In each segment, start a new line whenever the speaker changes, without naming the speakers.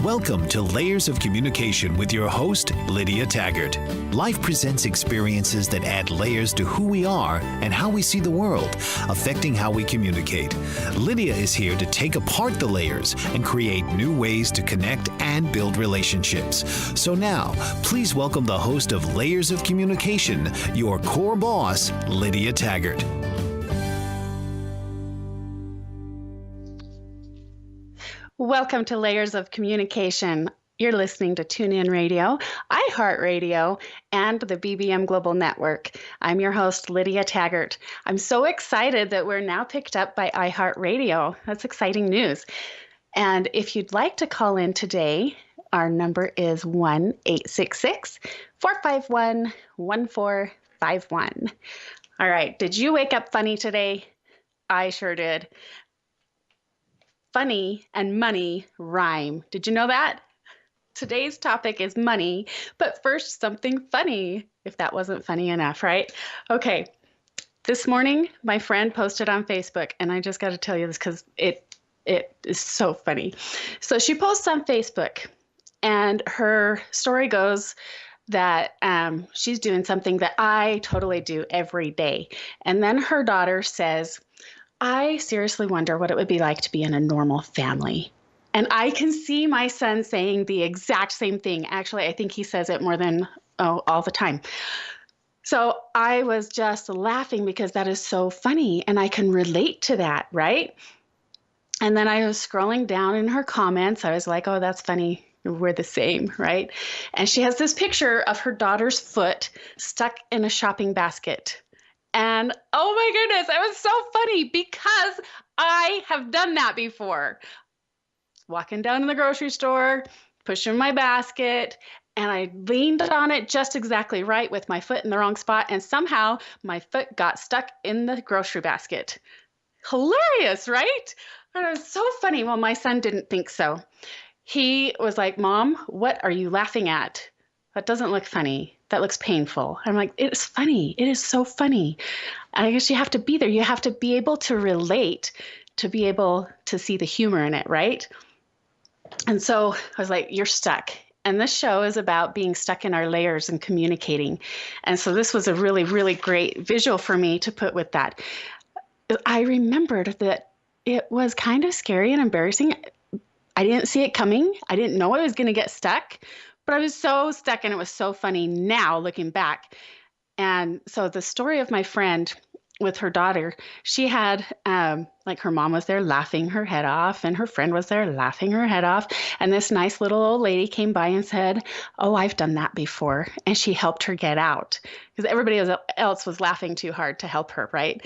Welcome to Layers of Communication with your host, Lydia Taggart. Life presents experiences that add layers to who we are and how we see the world, affecting how we communicate. Lydia is here to take apart the layers and create new ways to connect and build relationships. So now, please welcome the host of Layers of Communication, your core boss, Lydia Taggart.
Welcome to Layers of Communication. You're listening to TuneIn Radio, iHeartRadio, and the BBM Global Network. I'm your host, Lydia Taggart. I'm so excited that we're now picked up by iHeartRadio. That's exciting news. And if you'd like to call in today, our number is 1-866-451-1451. All right, did you wake up funny today? I sure did. Funny and money rhyme. Did you know that? Today's topic is money, but first something funny, if that wasn't funny enough, right? Okay, this morning my friend posted on Facebook, and I just got to tell you this because it is so funny. So she posts on Facebook, and her story goes that she's doing something that I totally do every day. And then her daughter says, I seriously wonder what it would be like to be in a normal family. And I can see my son saying the exact same thing. Actually, I think he says it more than all the time. So I was just laughing because that is so funny and I can relate to that, right? And then I was scrolling down in her comments. I was like, oh, that's funny. We're the same, right? And she has this picture of her daughter's foot stuck in a shopping basket. And oh my goodness, it was so funny because I have done that before. Walking down in the grocery store, pushing my basket, and I leaned on it just exactly right with my foot in the wrong spot, and somehow my foot got stuck in the grocery basket. Hilarious, right? And it was so funny. Well, my son didn't think so. He was like, Mom, what are you laughing at? That doesn't look funny. That looks painful. I'm like, it's funny. It is so funny. I guess you have to be there. You have to be able to relate to be able to see the humor in it, right? And so I was like, you're stuck. And this show is about being stuck in our layers and communicating. And so this was a really, really great visual for me to put with that. I remembered that it was kind of scary and embarrassing. I didn't see it coming. I didn't know I was going to get stuck. But I was so stuck, and it was so funny now looking back. And so the story of my friend with her daughter, she had, like her mom was there laughing her head off, and her friend was there laughing her head off. And this nice little old lady came by and said, oh, I've done that before. And she helped her get out because everybody else was laughing too hard to help her, right?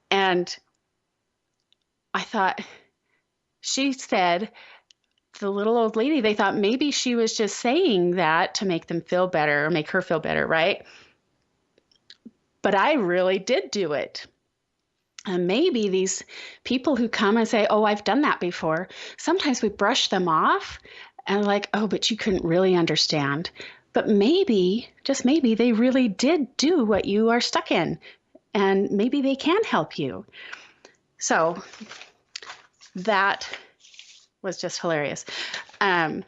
And I thought, she said, the little old lady, they thought maybe she was just saying that to make them feel better or make her feel better, right? But I really did do it. And maybe these people who come and say, oh, I've done that before, sometimes we brush them off and like, oh, but you couldn't really understand. But maybe, just maybe, they really did do what you are stuck in. And maybe they can help you. So that was just hilarious. When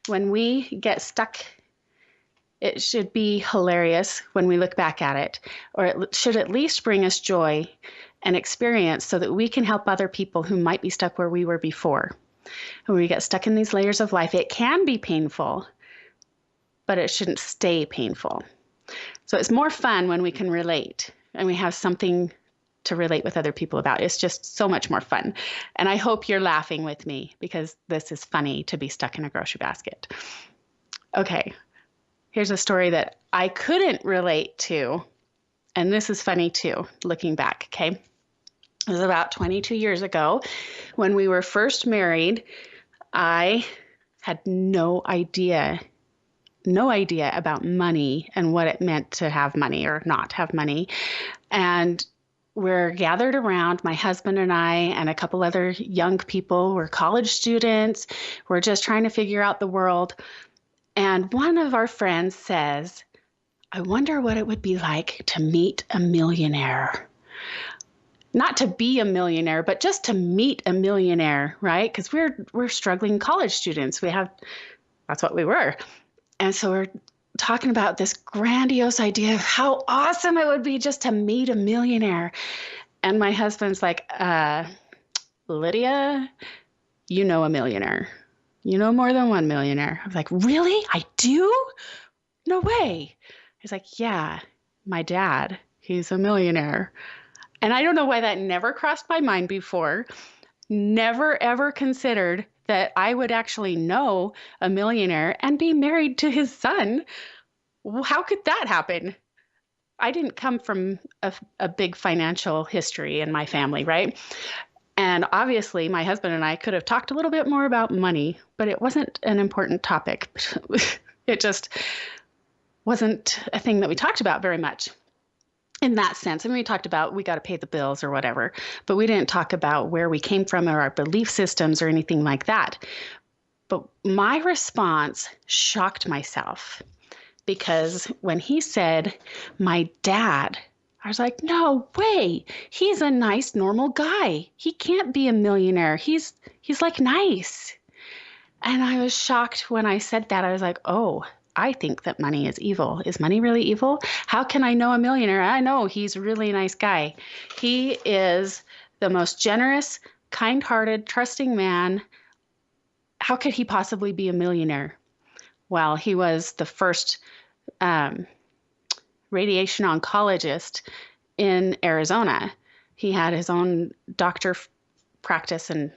we get stuck, it should be hilarious when we look back at it, or it should at least bring us joy and experience so that we can help other people who might be stuck where we were before. When we get stuck in these layers of life, it can be painful, but it shouldn't stay painful. So it's more fun when we can relate and we have something to relate with other people about. It's just so much more fun. And I hope you're laughing with me because this is funny to be stuck in a grocery basket. Okay, here's a story that I couldn't relate to. And this is funny too, looking back, okay? It was about 22 years ago when we were first married. I had no idea about money and what it meant to have money or not have money. And we're gathered around, my husband and I and a couple other young people. We're college students. We're just trying to figure out the world. And one of our friends says, I wonder what it would be like to meet a millionaire. not to be a millionaire, but just to meet a millionaire, right? Because we're struggling college students. That's what we were. And so we're talking about this grandiose idea of how awesome it would be just to meet a millionaire. And my husband's like, Lydia, you know a millionaire. You know more than one millionaire. I was like, really? I do? No way. He's like, yeah, my dad, he's a millionaire. And I don't know why that never crossed my mind before. Never, ever considered that I would actually know a millionaire and be married to his son. How could that happen? I didn't come from a big financial history in my family, right? And obviously, my husband and I could have talked a little bit more about money, but it wasn't an important topic. It just wasn't a thing that we talked about very much in that sense. And we talked about we got to pay the bills or whatever, but we didn't talk about where we came from or our belief systems or anything like that. But my response shocked myself because when he said, my dad, I was like, no way. He's a nice, normal guy. He can't be a millionaire. He's like nice. And I was shocked when I said that. I was like, oh, I think that money is evil. Is money really evil? How can I know a millionaire? I know he's a really nice guy. He is the most generous, kind-hearted, trusting man. How could he possibly be a millionaire? Well, he was the first radiation oncologist in Arizona. He had his own doctor practice, and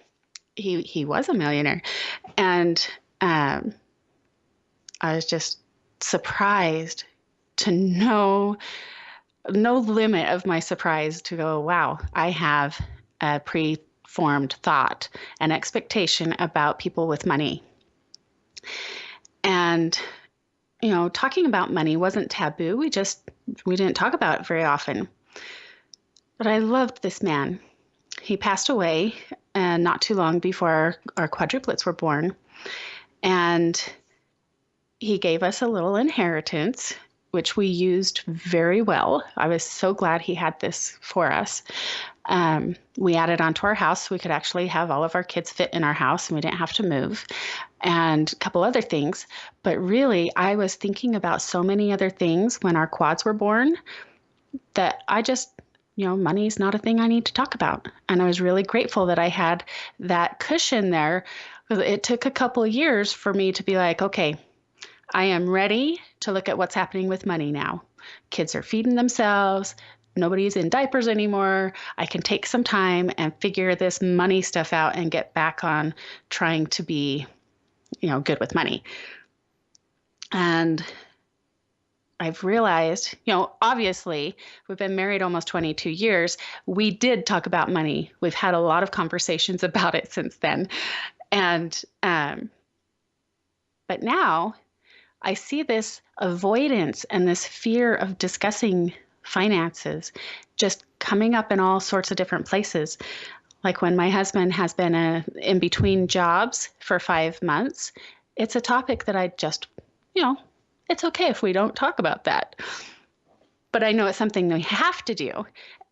he was a millionaire. And I was just surprised to no limit of my surprise to go, wow, I have a preformed thought, an expectation about people with money. And, you know, talking about money wasn't taboo. We didn't talk about it very often. But I loved this man. He passed away not too long before our quadruplets were born. And he gave us a little inheritance, which we used very well. I was so glad he had this for us. We added onto our house so we could actually have all of our kids fit in our house and we didn't have to move, and a couple other things. But really, I was thinking about so many other things when our quads were born that I just, money's not a thing I need to talk about. And I was really grateful that I had that cushion there. It took a couple of years for me to be like, okay, I am ready to look at what's happening with money now. Kids are feeding themselves. Nobody's in diapers anymore. I can take some time and figure this money stuff out and get back on trying to be, good with money. And I've realized, obviously, we've been married almost 22 years. We did talk about money. We've had a lot of conversations about it since then. And, but now I see this avoidance and this fear of discussing finances just coming up in all sorts of different places. Like when my husband has been in between jobs for 5 months, it's a topic that I just, it's okay if we don't talk about that. But I know it's something we have to do.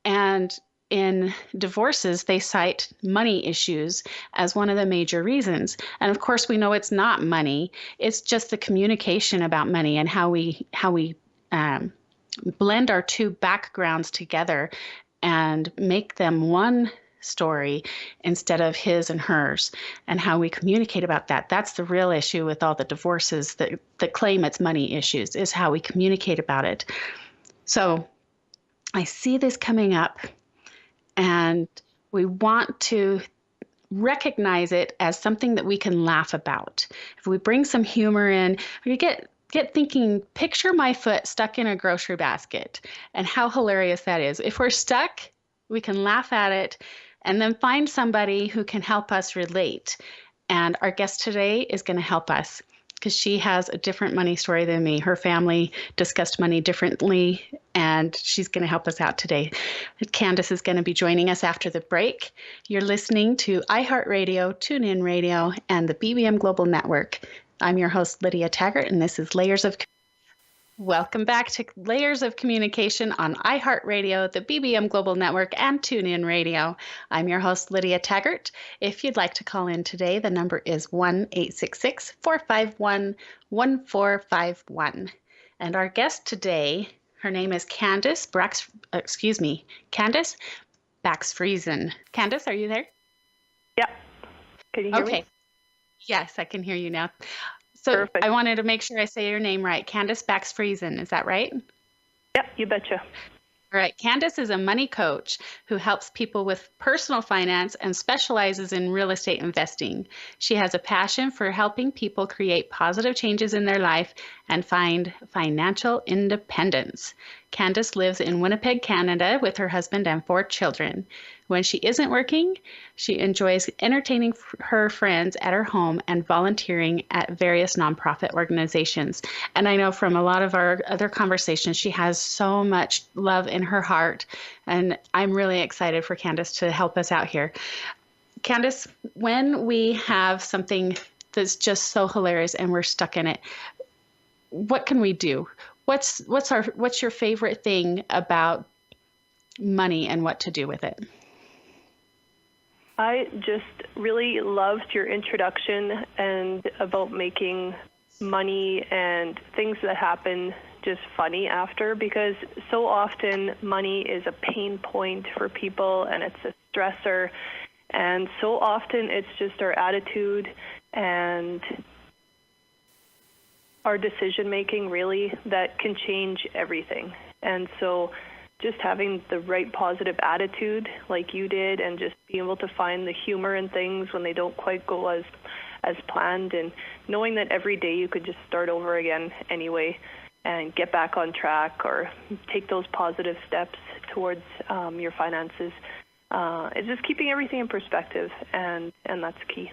And in divorces, they cite money issues as one of the major reasons. And of course, we know it's not money. It's just the communication about money and how we blend our two backgrounds together and make them one story instead of his and hers, and how we communicate about that. That's the real issue with all the divorces that claim it's money issues, is how we communicate about it. So I see this coming up, and we want to recognize it as something that we can laugh about. If we bring some humor in, we get thinking, picture my foot stuck in a grocery basket and how hilarious that is. If we're stuck, we can laugh at it and then find somebody who can help us relate. And our guest today is going to help us because she has a different money story than me. Her family discussed money differently, and she's going to help us out today. Candice is going to be joining us after the break. You're listening to iHeartRadio, TuneIn Radio, and the BBM Global Network. I'm your host, Lydia Taggart, and this is Layers of. Welcome back to Layers of Communication on iHeartRadio, the BBM Global Network, and TuneIn Radio. I'm your host, Lydia Taggart. If you'd like to call in today, the number is 1-866-451-1451. And our guest today, her name is Candice Bakx-Friesen. Candice, are you there?
Yeah. Can you hear me?
Yes, I can hear you now. So
Perfect.
I wanted to make sure I say your name right. Candice Bakx-Friesen, is that right?
Yep, you betcha.
All right. Candice is a money coach who helps people with personal finance and specializes in real estate investing. She has a passion for helping people create positive changes in their life and find financial independence. Candice lives in Winnipeg, Canada, with her husband and 4 children. When she isn't working, she enjoys entertaining her friends at her home and volunteering at various nonprofit organizations. And I know from a lot of our other conversations, she has so much love in her heart. And I'm really excited for Candice to help us out here. Candice, when we have something that's just so hilarious and we're stuck in it, what can we do? What's your favorite thing about money and what to do with it?
I just really loved your introduction and about making money and things that happen just funny after, because so often money is a pain point for people and it's a stressor. And so often it's just our attitude and our decision making really that can change everything. And so just having the right positive attitude like you did, and just being able to find the humor in things when they don't quite go as planned, and knowing that every day you could just start over again anyway and get back on track or take those positive steps towards your finances. It's just keeping everything in perspective, and that's key.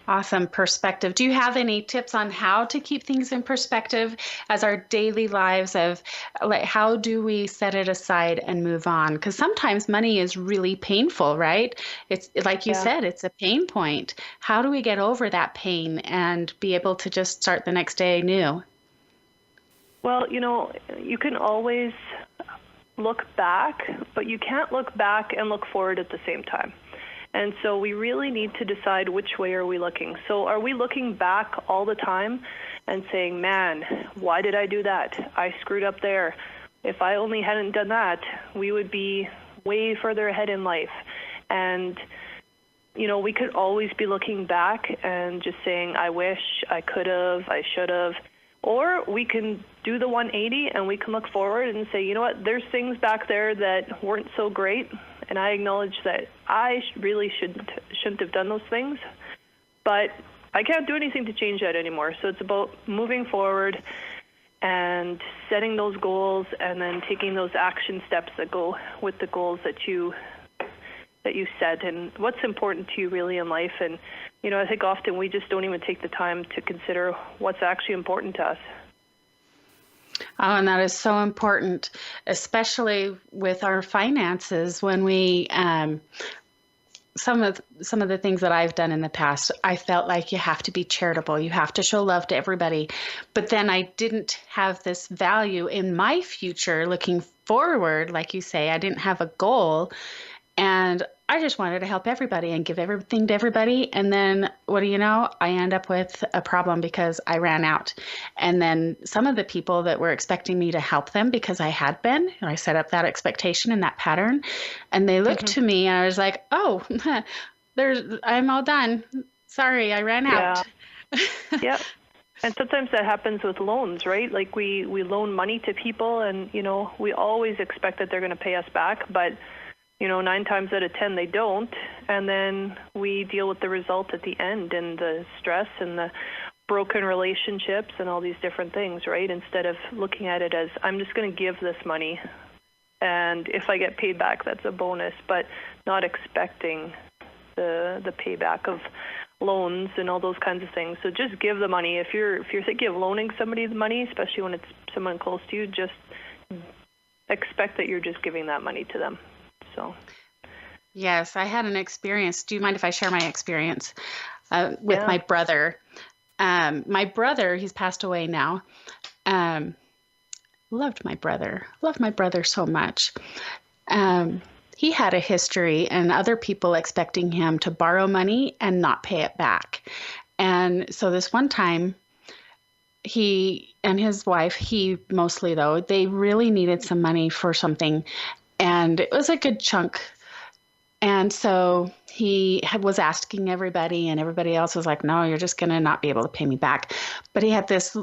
Awesome perspective. Do you have any tips on how to keep things in perspective as our daily lives of, like, how do we set it aside and move on? Because sometimes money is really painful, right? It's like you said, it's a pain point. How do we get over that pain and be able to just start the next day new?
Well, you can always look back, but you can't look back and look forward at the same time. And so we really need to decide which way are we looking. So are we looking back all the time and saying, man, why did I do that? I screwed up there. If I only hadn't done that, we would be way further ahead in life. And, we could always be looking back and just saying, I wish, I could have, I should have. Or we can do the 180 and we can look forward and say, you know what, there's things back there that weren't so great. And I acknowledge that I really shouldn't have done those things, but I can't do anything to change that anymore. So it's about moving forward and setting those goals, and then taking those action steps that go with the goals that you set, and what's important to you really in life. And I think often we just don't even take the time to consider what's actually important to us.
Oh, and that is so important, especially with our finances. When we, some of the things that I've done in the past, I felt like you have to be charitable, you have to show love to everybody. But then I didn't have this value in my future looking forward, like you say. I didn't have a goal, and I just wanted to help everybody and give everything to everybody. And then what do you know? I end up with a problem because I ran out. And then some of the people that were expecting me to help them, because I had been, I set up that expectation and that pattern, and they looked to me and I was like, oh, I'm all done. Sorry, I ran out.
Yeah. And sometimes that happens with loans, right? Like we loan money to people, and, we always expect that they're going to pay us back, but 9 times out of 10, they don't. And then we deal with the result at the end, and the stress and the broken relationships and all these different things, right? Instead of looking at it as, I'm just going to give this money, and if I get paid back, that's a bonus, but not expecting the payback of loans and all those kinds of things. So just give the money. If you're thinking of loaning somebody the money, especially when it's someone close to you, just expect that you're just giving that money to them. So,
yes, I had an experience. Do you mind if I share my experience with my brother? My brother, he's passed away now. loved my brother so much. He had a history and other people expecting him to borrow money and not pay it back. And so this one time, he and his wife, he mostly though, they really needed some money for something. And it was a good chunk. And so he was asking everybody, and everybody else was like, no, you're just going to not be able to pay me back. But he had this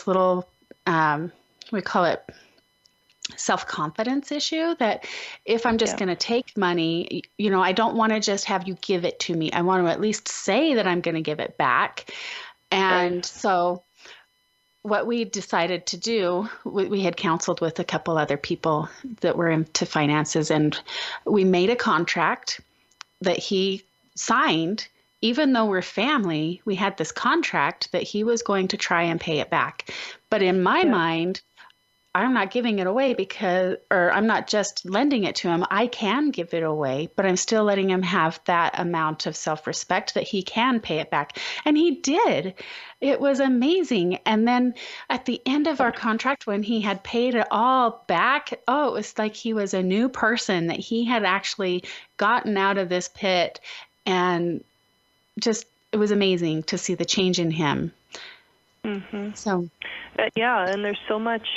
little, we call it self-confidence issue, that if I'm just going to take money, I don't want to just have you give it to me. I want to at least say that I'm going to give it back. And so what we decided to do, we had counseled with a couple other people that were into finances, and we made a contract that he signed. Even though we're family, we had this contract that he was going to try and pay it back. But in my mind, I'm not giving it away or I'm not just lending it to him. I can give it away, but I'm still letting him have that amount of self-respect that he can pay it back. And he did. It was amazing. And then at the end of our contract, when he had paid it all back, it was like he was a new person, that he had actually gotten out of this pit. And just, it was amazing to see the change in him.
Mm-hmm.
So,
and there's so much.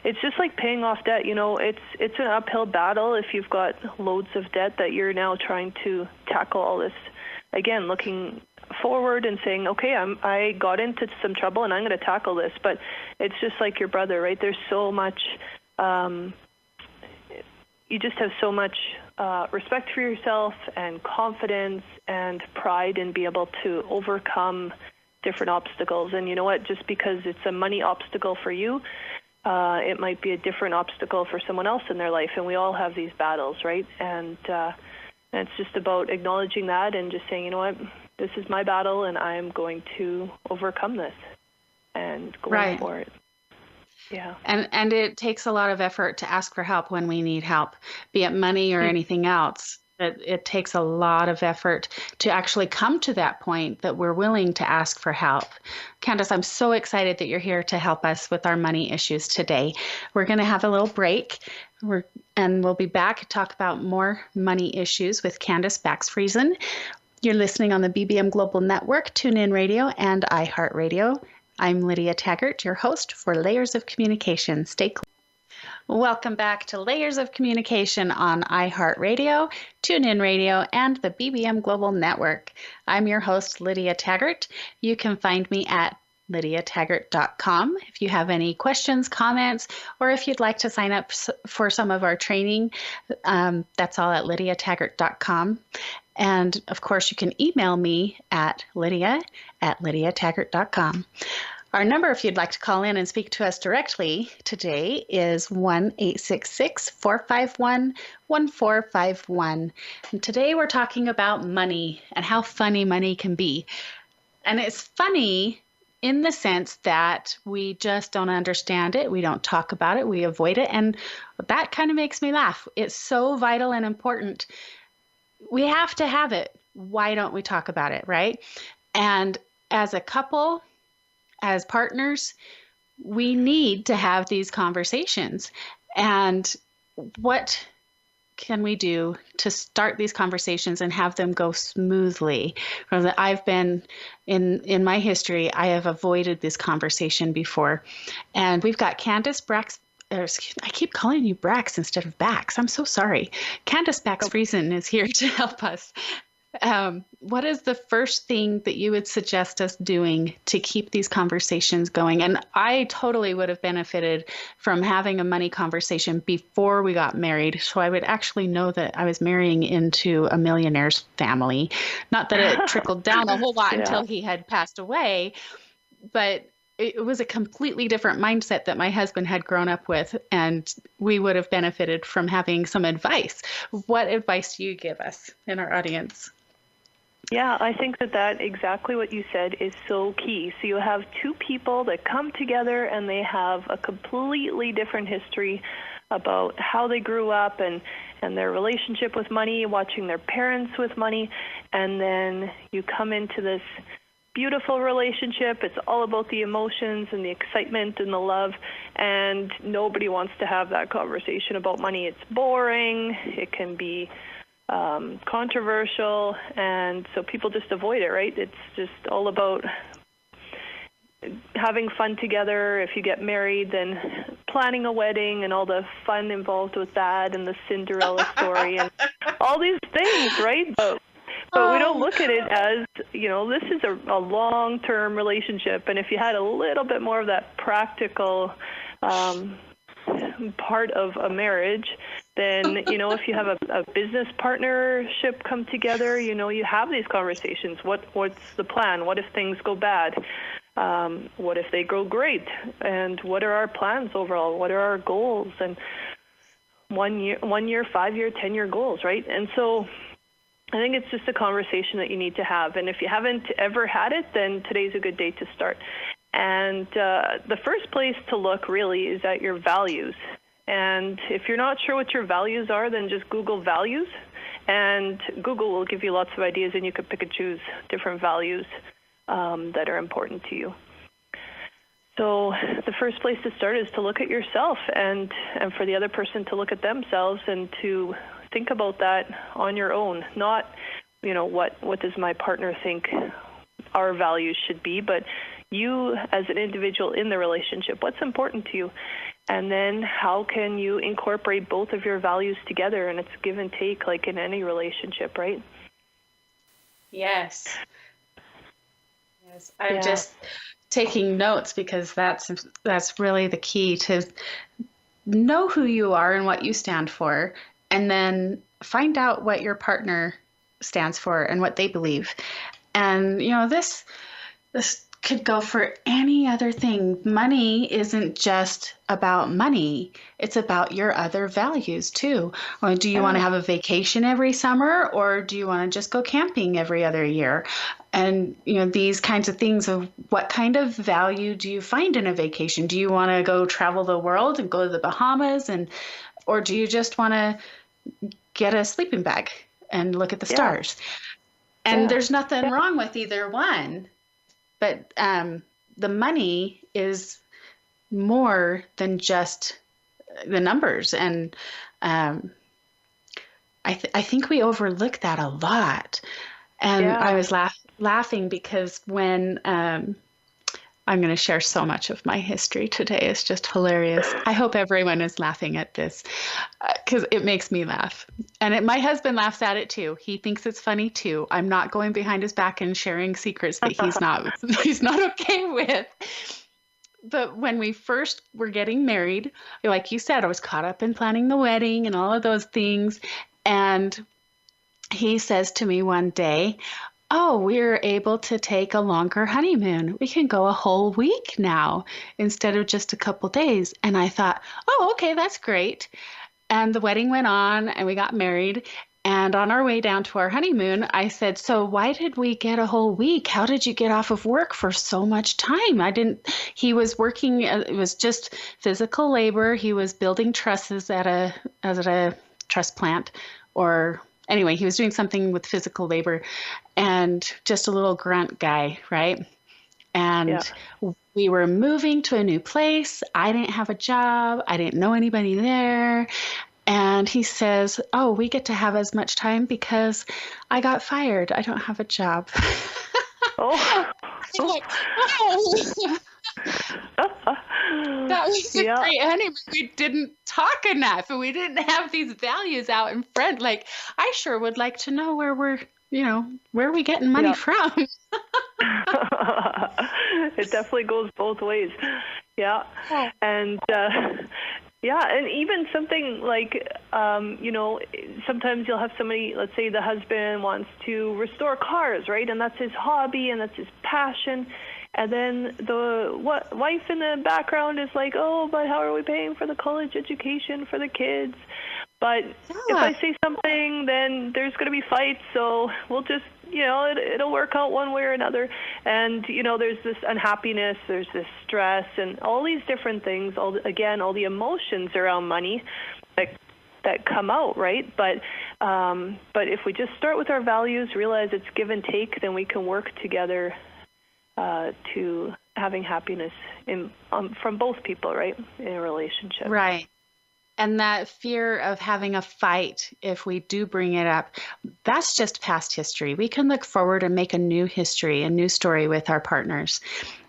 It's just like paying off debt. It's an uphill battle if you've got loads of debt that you're now trying to tackle all this. Again, looking forward and saying, okay, I got into some trouble and I'm going to tackle this. But it's just like your brother, right? There's so much. You just have so much respect for yourself and confidence and pride in being able to overcome different obstacles. And you know what, just because it's a money obstacle for you, it might be a different obstacle for someone else in their life, and we all have these battles, right? And it's just about acknowledging that and just saying, you know what, this is my battle and I'm going to overcome this and go for it. Yeah.
And it takes a lot of effort to ask for help when we need help, be it money or anything else. It takes a lot of effort to actually come to that point that we're willing to ask for help. Candice, I'm so excited that you're here to help us with our money issues today. We're going to have a little break, and we'll be back to talk about more money issues with Candice Bakx-Friesen. You're listening on the BBM Global Network, TuneIn Radio, and iHeartRadio. I'm Lydia Taggart, your host for Layers of Communication. Stay close. Welcome back to Layers of Communication on iHeartRadio, TuneIn Radio, and the BBM Global Network. I'm your host, Lydia Taggart. You can find me at lydiataggart.com. If you have any questions, comments, or if you'd like to sign up for some of our training, that's all at lydiataggart.com. And of course, you can email me at lydia@lydiataggart.com. Our number, if you'd like to call in and speak to us directly today, is 1-866-451-1451. And today we're talking about money and how funny money can be. And it's funny in the sense that we just don't understand it. We don't talk about it. We avoid it. And that kind of makes me laugh. It's so vital and important. We have to have it. Why don't we talk about it, right? And as a couple, as partners, we need to have these conversations. And what can we do to start these conversations and have them go smoothly? I've been in my history, I have avoided this conversation before. And we've got Candice Bakx. I keep calling you Brax instead of Bax. I'm so sorry. Candice Bakx-Friesen is here to help us. What is the first thing that you would suggest us doing to keep these conversations going? And I totally would have benefited from having a money conversation before we got married. So I would actually know that I was marrying into a millionaire's family. Not that it trickled down a whole lot until he had passed away, but it was a completely different mindset that my husband had grown up with, and we would have benefited from having some advice. What advice do you give us in our audience?
Yeah, I think that exactly what you said is so key. So you have two people that come together and they have a completely different history about how they grew up and their relationship with money, watching their parents with money, and then you come into this beautiful relationship. It's all about the emotions and the excitement and the love, and nobody wants to have that conversation about money. It's boring. It can be controversial, and so people just avoid it, right? It's just all about having fun together. If you get married, then planning a wedding and all the fun involved with that, and the Cinderella story and all these things, right? But we don't look at it as, this is a long-term relationship, and if you had a little bit more of that practical part of a marriage, then, if you have a business partnership come together, you have these conversations. What's the plan? What if things go bad? What if they go great? And what are our plans overall? What are our goals? And 1 year, 5-year, 10-year goals, right? And so I think it's just a conversation that you need to have. And if you haven't ever had it, then today's a good day to start. And the first place to look really is at your values. And if you're not sure what your values are, then just Google values. And Google will give you lots of ideas, and you can pick and choose different values that are important to you. So the first place to start is to look at yourself, and for the other person to look at themselves and to think about that on your own. Not, what does my partner think our values should be, but you as an individual in the relationship, what's important to you? And then how can you incorporate both of your values together? And it's give and take, like in any relationship, right?
Yes. I'm just taking notes, because that's really the key, to know who you are and what you stand for, and then find out what your partner stands for and what they believe. And this could go for any other thing. Money isn't just about money. It's about your other values too. Or do you want to have a vacation every summer, or do you want to just go camping every other year? And, these kinds of things of what kind of value do you find in a vacation? Do you want to go travel the world and go to the Bahamas, or do you just want to get a sleeping bag and look at the stars? And there's nothing wrong with either one. But the money is more than just the numbers. And I think we overlook that a lot. And I was laughing because when I'm going to share so much of my history today. It's just hilarious. I hope everyone is laughing at this because it makes me laugh. And my husband laughs at it too. He thinks it's funny too. I'm not going behind his back and sharing secrets that he's not okay with. But when we first were getting married, like you said, I was caught up in planning the wedding and all of those things. And he says to me one day, "Oh, we're able to take a longer honeymoon. We can go a whole week now instead of just a couple days." And I thought, "Oh, okay, that's great." And the wedding went on and we got married. And on our way down to our honeymoon, I said, "So why did we get a whole week? How did you get off of work for so much time?" He was working, it was just physical labor. He was building trusses at a truss plant, or anyway, he was doing something with physical labor, and just a little grunt guy, right? And we were moving to a new place. I didn't have a job. I didn't know anybody there. And he says, "Oh, we get to have as much time because I got fired. I don't have a job."
Oh.
I'm like, "Oh." That was a great honeymoon. We didn't talk enough, and we didn't have these values out in front. Like, I sure would like to know where where are we getting money from?
It definitely goes both ways. Yeah. And and even something like, sometimes you'll have somebody, let's say the husband wants to restore cars, right? And that's his hobby and that's his passion. And then the wife in the background is like, "Oh, but how are we paying for the college education for the kids?" But if I say something, then there's going to be fights. So we'll just, it'll work out one way or another. And, there's this unhappiness, there's this stress, and all these different things, all the emotions around money that come out, right? But if we just start with our values, realize it's give and take, then we can work together to having happiness from both people, right, in a relationship.
Right. And that fear of having a fight, if we do bring it up, that's just past history. We can look forward and make a new history, a new story with our partners.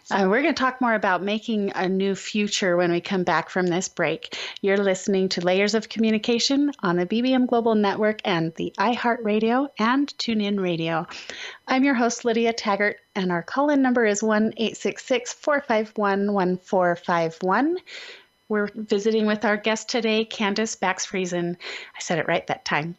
We're going to talk more about making a new future when we come back from this break. You're listening to Layers of Communication on the BBM Global Network and the iHeartRadio and TuneIn Radio. I'm your host, Lydia Taggart, and our call-in number is 1-866-451-1451. We're visiting with our guest today, Candice Bakx-Friesen. I said it right that time.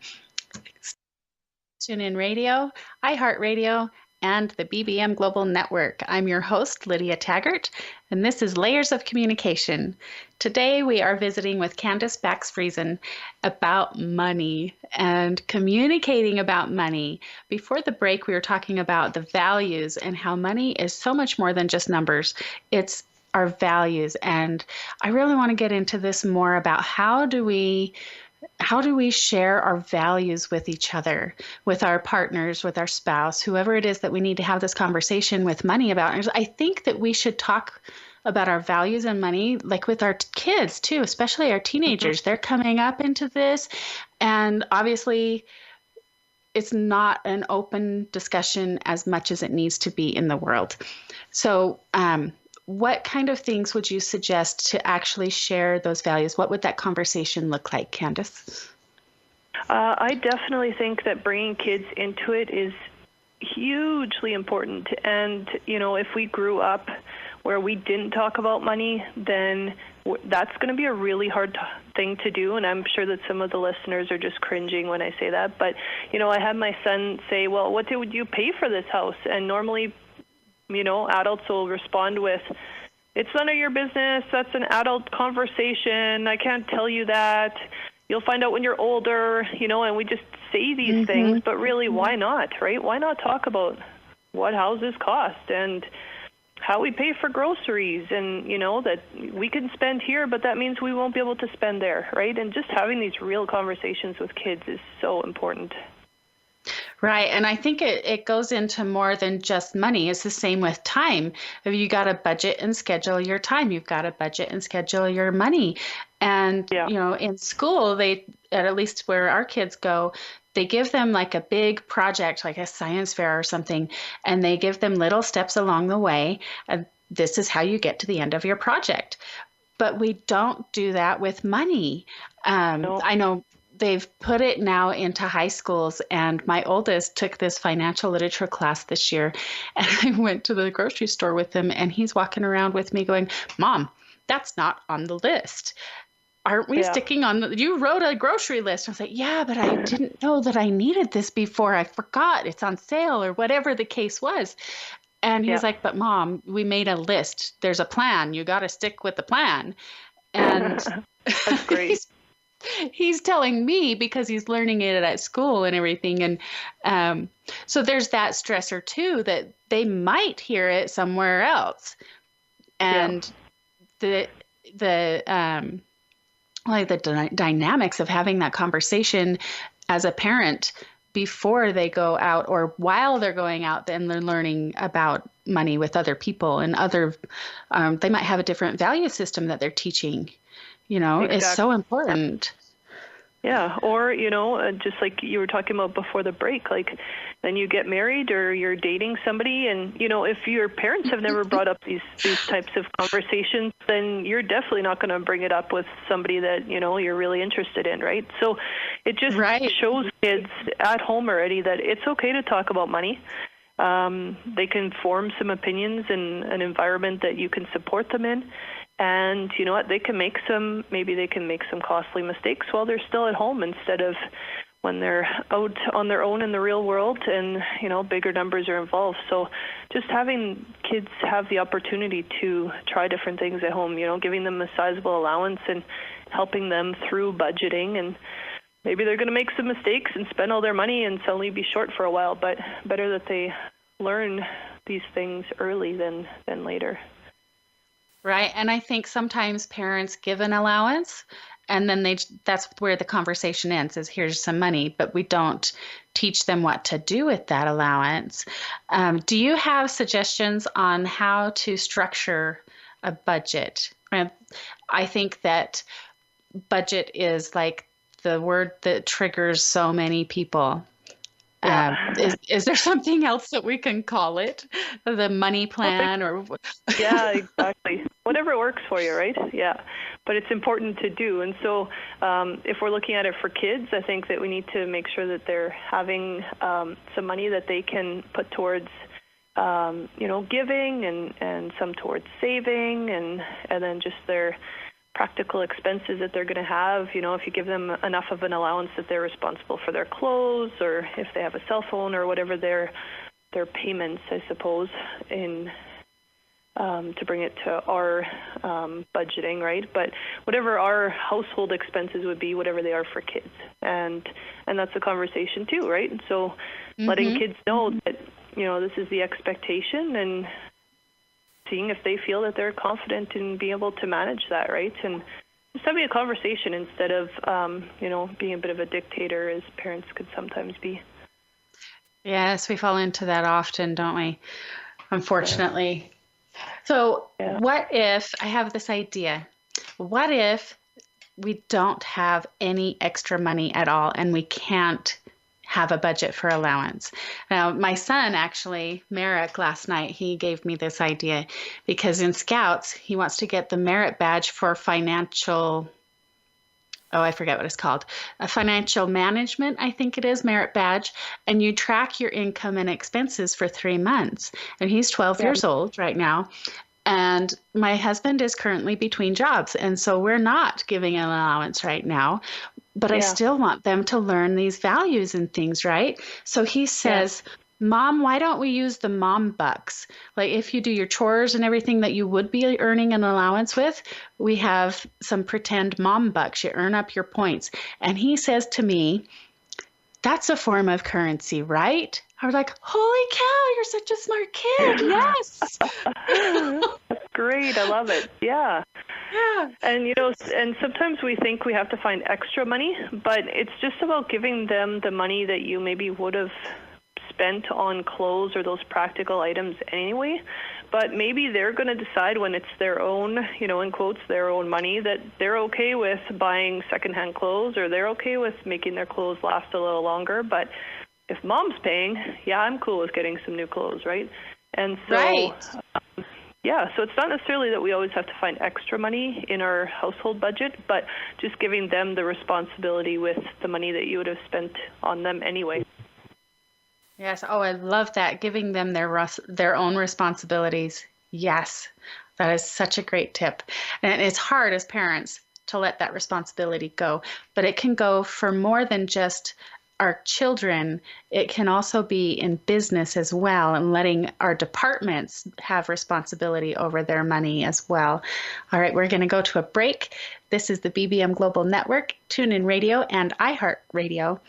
TuneIn Radio, iHeartRadio, and the BBM Global Network. I'm your host, Lydia Taggart, and this is Layers of Communication. Today, we are visiting with Candice Bakx-Friesen about money and communicating about money. Before the break, we were talking about the values and how money is so much more than just numbers. It's our values. And I really want to get into this more about how do we share our values with each other, with our partners, with our spouse, whoever it is that we need to have this conversation with money about. And I think that we should talk about our values and money, like with our kids too, especially our teenagers. Mm-hmm. They're coming up into this. And obviously, it's not an open discussion as much as it needs to be in the world. So, what kind of things would you suggest to actually share those values? What would that conversation look like, Candice?
I definitely think that bringing kids into it is hugely important. And, if we grew up where we didn't talk about money, then that's going to be a really hard thing to do. And I'm sure that some of the listeners are just cringing when I say that. But, I had my son say, well, what would you pay for this house? And normally, adults will respond with, it's none of your business. That's an adult conversation. I can't tell you that. You'll find out when you're older, and we just say these things, but really, why not, right? Why not talk about what houses cost and how we pay for groceries and, that we can spend here, but that means we won't be able to spend there, right? And just having these real conversations with kids is so important.
Right. And I think it goes into more than just money. It's the same with time. If you got to budget and schedule your time, you've got to budget and schedule your money. And, in school, at least where our kids go, they give them like a big project, like a science fair or something, and they give them little steps along the way. And this is how you get to the end of your project. But we don't do that with money. No. I know they've put it now into high schools, and my oldest took this financial literature class this year, and I went to the grocery store with him, and he's walking around with me going, Mom, that's not on the list. Aren't we sticking on you wrote a grocery list. I was like, yeah, but I didn't know that I needed this before. I forgot it's on sale or whatever the case was. And he's like, but Mom, we made a list. There's a plan. You got to stick with the plan. And
that's great.
He's telling me because he's learning it at school and everything. And so there's that stressor too, that they might hear it somewhere else. And the dynamics of having that conversation as a parent before they go out or while they're going out, then they're learning about money with other people and they might have a different value system that they're teaching. Exactly. It's so important.
Yeah. Or, just like you were talking about before the break, like then you get married or you're dating somebody and, if your parents have never brought up these types of conversations, then you're definitely not going to bring it up with somebody that, you're really interested in, right? So it just shows kids at home already that it's okay to talk about money. They can form some opinions in an environment that you can support them in. And you know what? They can make some costly mistakes while they're still at home instead of when they're out on their own in the real world and, bigger numbers are involved. So just having kids have the opportunity to try different things at home, giving them a sizable allowance and helping them through budgeting. And maybe they're going to make some mistakes and spend all their money and suddenly be short for a while, but better that they learn these things early than later.
Right. And I think sometimes parents give an allowance and then that's where the conversation ends is here's some money, but we don't teach them what to do with that allowance. Do you have suggestions on how to structure a budget? I think that budget is like the word that triggers so many people.
Yeah.
Is there something else that we can call it? The money plan or
Yeah, exactly. Whatever works for you, right? Yeah. But it's important to do. And so if we're looking at it for kids, I think that we need to make sure that they're having some money that they can put towards giving and some towards saving and then just their practical expenses that they're going to have. If you give them enough of an allowance that they're responsible for their clothes or if they have a cell phone or whatever their payments, I suppose, in to bring it to our budgeting, right? But whatever our household expenses would be, whatever they are for kids. And that's a conversation too, right? And so letting kids know that, this is the expectation and seeing if they feel that they're confident in being able to manage that, right? And just having a conversation instead of, being a bit of a dictator as parents could sometimes be.
Yes, we fall into that often, don't we? Unfortunately. So what if, I have this idea, what if we don't have any extra money at all and we can't have a budget for allowance? Now, my son actually, Merrick, last night, he gave me this idea because in Scouts, he wants to get the merit badge for financial, I forget what it's called, a financial management, I think it is, merit badge, and you track your income and expenses for 3 months. And he's 12 years old right now. And my husband is currently between jobs. And so we're not giving an allowance right now, but I still want them to learn these values and things, right? So he says, Mom, why don't we use the mom bucks? Like if you do your chores and everything that you would be earning an allowance with, we have some pretend mom bucks. You earn up your points. And he says to me, that's a form of currency, right? I was like, holy cow, you're such a smart kid. Yes.
That's great. I love it. Yeah. Yeah. And, and sometimes we think we have to find extra money, but it's just about giving them the money that you maybe would have spent on clothes or those practical items anyway. But maybe they're going to decide when it's their own, in quotes, their own money, that they're okay with buying secondhand clothes or they're okay with making their clothes last a little longer. But if mom's paying, I'm cool with getting some new clothes, right? And so, so it's not necessarily that we always have to find extra money in our household budget, but just giving them the responsibility with the money that you would have spent on them anyway.
Yes. Oh, I love that. Giving them their own responsibilities. Yes. That is such a great tip. And it's hard as parents to let that responsibility go, but it can go for more than just our children. It can also be in business as well and letting our departments have responsibility over their money as well. All right, we're going to go to a break. This is the BBM Global Network, TuneIn Radio, and iHeartRadio.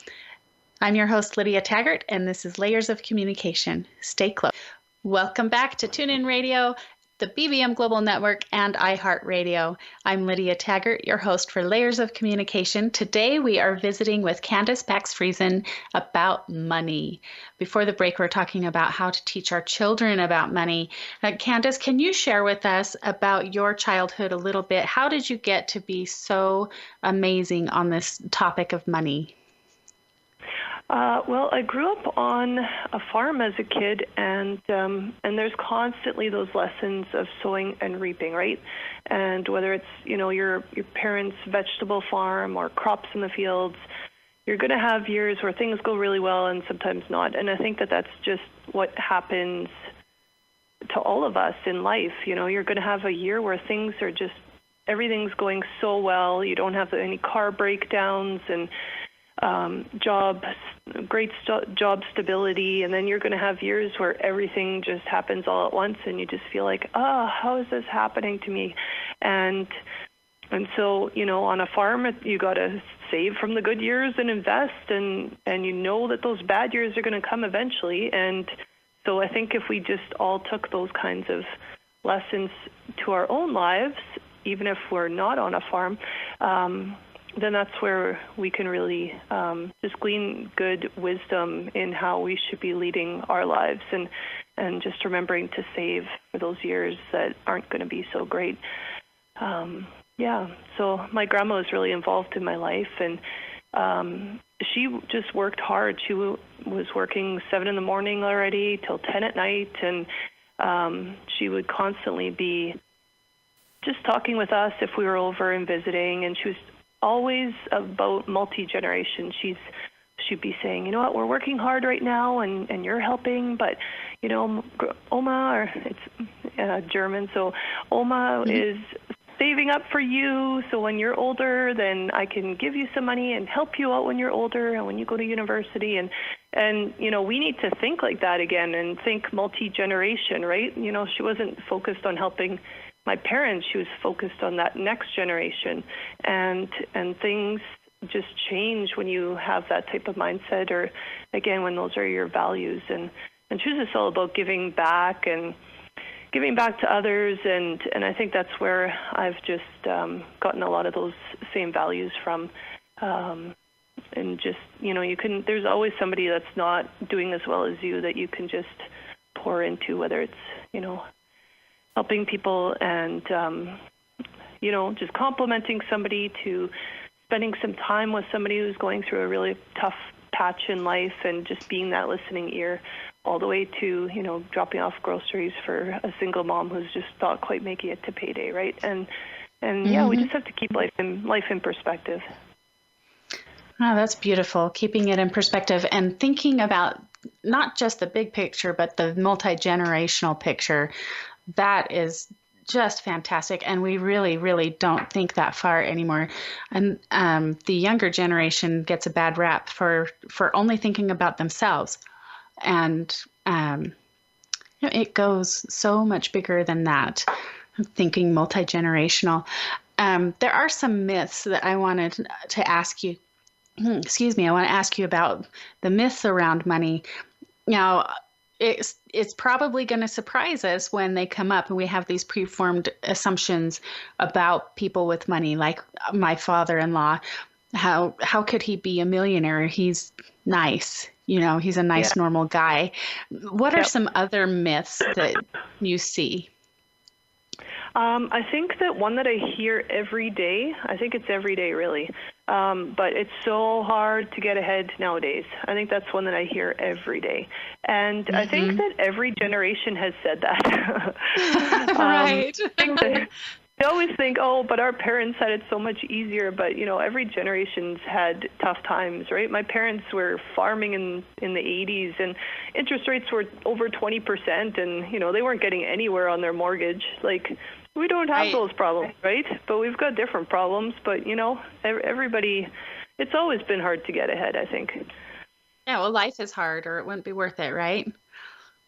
I'm your host, Lydia Taggart, and this is Layers of Communication. Stay close. Welcome back to TuneIn Radio, the BBM Global Network, and iHeartRadio. I'm Lydia Taggart, your host for Layers of Communication. Today, we are visiting with Candice Bakx-Friesen about money. Before the break, we're talking about how to teach our children about money. Candice, can you share with us about your childhood a little bit? How did you get to be so amazing on this topic of money?
Well, I grew up on a farm as a kid, and there's constantly those lessons of sowing and reaping, right? And whether it's your parents' vegetable farm or crops in the fields, you're going to have years where things go really well and sometimes not. And I think that that's just what happens to all of us in life. You're going to have a year where things are just everything's going so well. You don't have any car breakdowns and great job stability, and then you're going to have years where everything just happens all at once, and you just feel like, how is this happening to me? And so, on a farm, you got to save from the good years and invest, and that those bad years are going to come eventually. And so I think if we just all took those kinds of lessons to our own lives, even if we're not on a farm, then that's where we can really just glean good wisdom in how we should be leading our lives, and just remembering to save for those years that aren't going to be so great. So my grandma was really involved in my life, and she just worked hard. She was working 7 in the morning already till 10 at night, and she would constantly be just talking with us if we were over and visiting, and she was always about multi-generation. She'd be saying, you know what, we're working hard right now, and you're helping, but, you know, Oma, or it's German, so Oma is saving up for you, so when you're older, then I can give you some money and help you out when you're older and when you go to university. And you know, we need to think like that again and think multi-generation, right? You know, she wasn't focused on helping my parents. She was focused on that next generation. And things just change when you have that type of mindset, or again, when those are your values. And she was just all about giving back and giving back to others, and I think that's where I've just gotten a lot of those same values from. And just, you know, there's always somebody that's not doing as well as you that you can just pour into, whether it's, you know, helping people and, you know, just complimenting somebody, to spending some time with somebody who's going through a really tough patch in life, and just being that listening ear, all the way to, you know, dropping off groceries for a single mom who's just not quite making it to payday, right? And yeah, we just have to keep life in perspective.
Oh, that's beautiful. Keeping it in perspective and thinking about not just the big picture, but the multi-generational picture. That is just fantastic. And we really, really don't think that far anymore. And the younger generation gets a bad rap for only thinking about themselves. And you know, it goes so much bigger than that, thinking multi-generational. There are some myths that I wanted to ask you. Excuse me, I want to ask you about the myths around money. Now, it's probably going to surprise us when they come up and we have these preformed assumptions about people with money, like my father-in-law. How could he be a millionaire? He's nice. You know, he's a nice, normal guy. What are some other myths that you see?
I think that one that I hear every day, I think it's every day really, but it's so hard to get ahead nowadays. I think that's one that I hear every day. And I think that every generation has said that.
Right.
I always think, oh, but our parents had it so much easier. But, you know, every generation's had tough times, right? My parents were farming in the 80s, and interest rates were over 20%, and, you know, they weren't getting anywhere on their mortgage. Like, we don't have those problems, right? But we've got different problems. But, you know, everybody, it's always been hard to get ahead, I think.
Yeah, well, life is hard, or it wouldn't be worth it, right?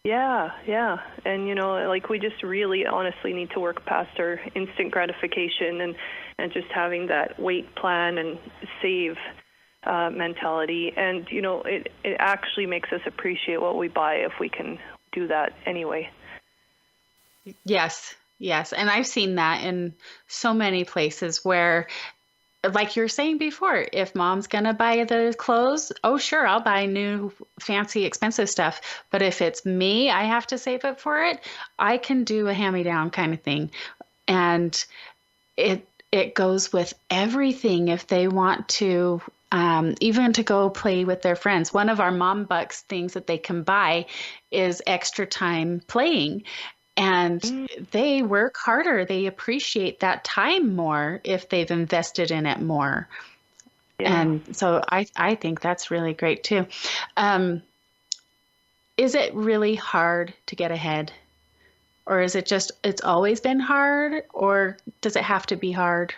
Yeah. And, you know, like, we just really honestly need to work past our instant gratification and just having that wait, plan, and save mentality. And, you know, it actually makes us appreciate what we buy if we can do that anyway.
Yes. And I've seen that in so many places where, like you were saying before, if mom's going to buy the clothes, oh, sure, I'll buy new, fancy, expensive stuff. But if it's me, I have to save up for it. I can do a hand-me-down kind of thing. And it goes with everything. If they want to, even to go play with their friends. One of our Mom Bucks things that they can buy is extra time playing. And they work harder. They appreciate that time more if they've invested in it more. Yeah. And so I think that's really great too. Is it really hard to get ahead? Or is it just, it's always been hard? Or does it have to be hard?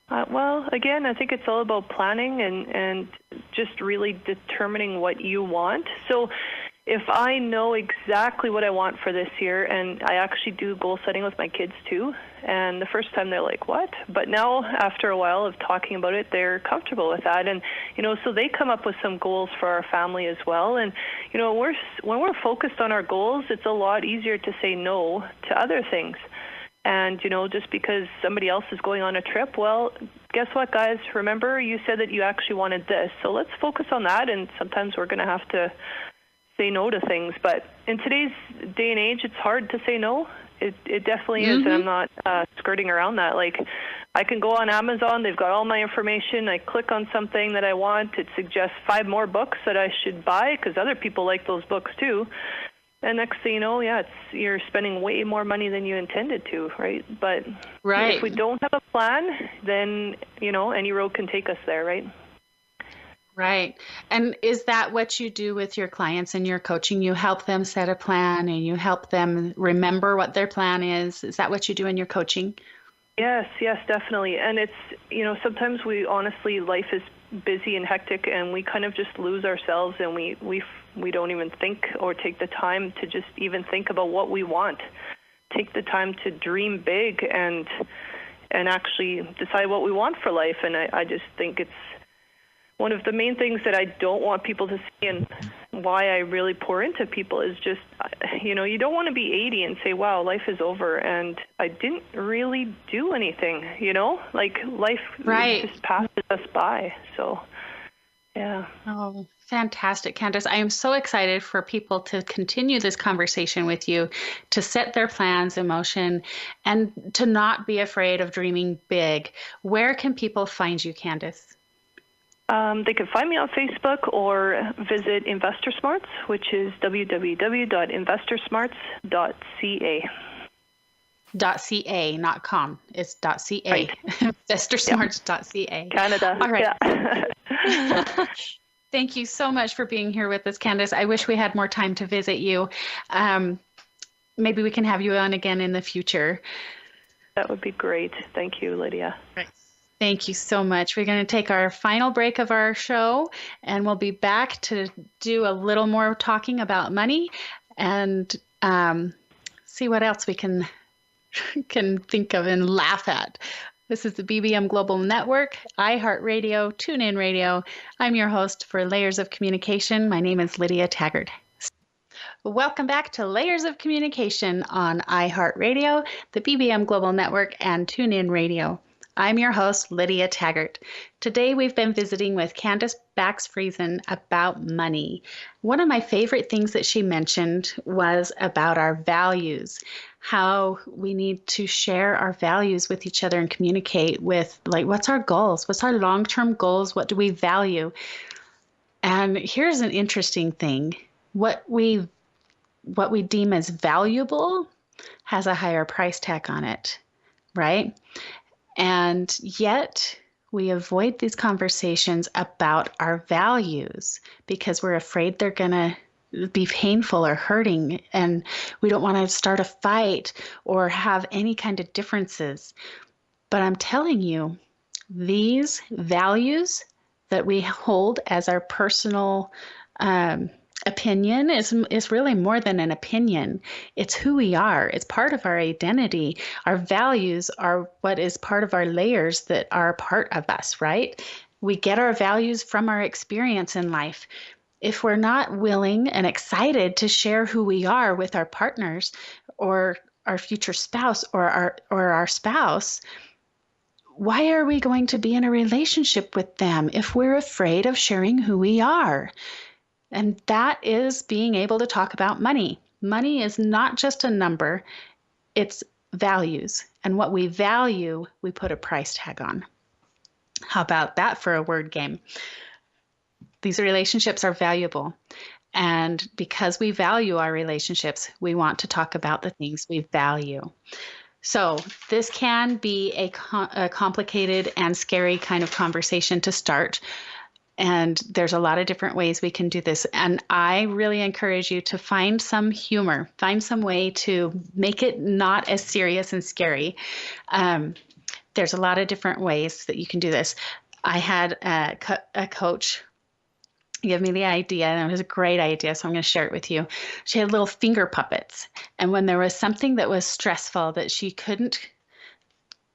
Well, again, I think it's all about planning and just really determining what you want. So if I know exactly what I want for this year, and I actually do goal setting with my kids too, and the first time they're like, what? But now, after a while of talking about it, they're comfortable with that. And, so they come up with some goals for our family as well. And, when we're focused on our goals, it's a lot easier to say no to other things. And, just because somebody else is going on a trip, well, guess what, guys? Remember, you said that you actually wanted this. So let's focus on that. And sometimes we're going to have to say no to things. But in today's day and age, it's hard to say no. It definitely is, and I'm not skirting around that. Like, I can go on Amazon. They've got all my information. I click on something that I want. It suggests 5 more books that I should buy because other people like those books too. And next thing you know, you're spending way more money than you intended to, right? But if we don't have a plan, then, any road can take us there, right?
Right. And is that what you do with your clients in your coaching? You help them set a plan and you help them remember what their plan is. Is that what you do in your coaching?
Yes, definitely. And it's, sometimes honestly, life is busy and hectic and we kind of just lose ourselves and we don't even think or take the time to just even think about what we want. Take the time to dream big and actually decide what we want for life. And I just think it's one of the main things that I don't want people to see, and why I really pour into people is just, you don't want to be 80 and say, wow, life is over and I didn't really do anything, like life just passes us by. So, yeah.
Oh, fantastic, Candice. I am so excited for people to continue this conversation with you, to set their plans in motion and to not be afraid of dreaming big. Where can people find you, Candice?
They can find me on Facebook or visit Investor Smarts, which is www.investorsmarts.ca.
.ca, not .com. It's .ca.
Right.
Investorsmarts.ca.
Canada.
All right.
Yeah.
Thank you so much for being here with us, Candice. I wish we had more time to visit you. Maybe we can have you on again in the future.
That would be great. Thank you, Lydia.
Right. Thank you so much. We're going to take our final break of our show, and we'll be back to do a little more talking about money and see what else we can think of and laugh at. This is the BBM Global Network, iHeartRadio, TuneIn Radio. I'm your host for Layers of Communication. My name is Lydia Taggart. Welcome back to Layers of Communication on iHeartRadio, the BBM Global Network, and TuneIn Radio. I'm your host, Lydia Taggart. Today we've been visiting with Candice Bakx-Friesen about money. One of my favorite things that she mentioned was about our values, how we need to share our values with each other and communicate with, like, what's our goals? What's our long-term goals? What do we value? And here's an interesting thing. What we deem as valuable has a higher price tag on it, right? And yet we avoid these conversations about our values because we're afraid they're going to be painful or hurting, and we don't want to start a fight or have any kind of differences. But I'm telling you, these values that we hold as our personal opinion is really more than an opinion. It's who we are. It's part of our identity. Our values are what is part of our layers that are part of us, right? We get our values from our experience in life. If we're not willing and excited to share who we are with our partners or our future spouse or our spouse, why are we going to be in a relationship with them if we're afraid of sharing who we are? And that is being able to talk about money. Money is not just a number, it's values. And what we value, we put a price tag on. How about that for a word game? These relationships are valuable. And because we value our relationships, we want to talk about the things we value. So this can be a complicated and scary kind of conversation to start. And there's a lot of different ways we can do this. And I really encourage you to find some humor, find some way to make it not as serious and scary. There's a lot of different ways that you can do this. I had a coach give me the idea, and it was a great idea, so I'm going to share it with you. She had little finger puppets, and when there was something that was stressful that she couldn't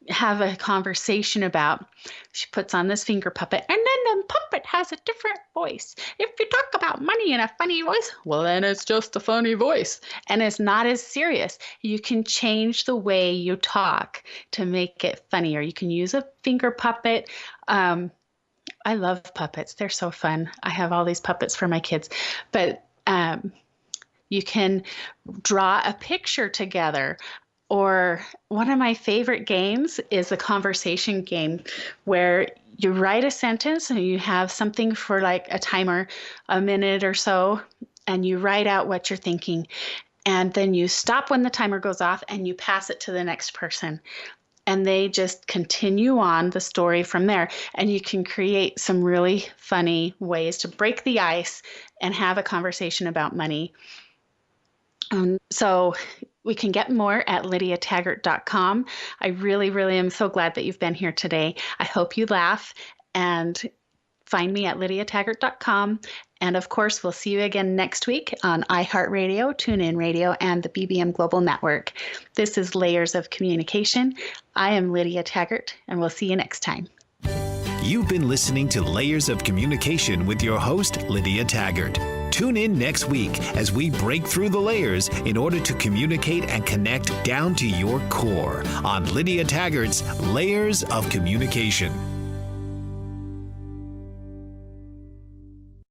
have a conversation about, she puts on this finger puppet, and then the puppet has a different voice. If you talk about money in a funny voice, well, then it's just a funny voice, and it's not as serious. You can change the way you talk to make it funnier. You can use a finger puppet. I love puppets. They're so fun. I have all these puppets for my kids, but you can draw a picture together. Or one of my favorite games is a conversation game where you write a sentence and you have something for like a timer, a minute or so, and you write out what you're thinking. And then you stop when the timer goes off and you pass it to the next person. And they just continue on the story from there. And you can create some really funny ways to break the ice and have a conversation about money. So we can get more at lydiataggart.com. I really, really am so glad that you've been here today. I hope you laugh, and find me at lydiataggart.com. And of course, we'll see you again next week on iHeartRadio, TuneIn Radio, and the BBM Global Network. This is Layers of Communication. I am Lydia Taggart, and we'll see you next time.
You've been listening to Layers of Communication with your host, Lydia Taggart. Tune in next week as we break through the layers in order to communicate and connect down to your core on Lydia Taggart's Layers of Communication.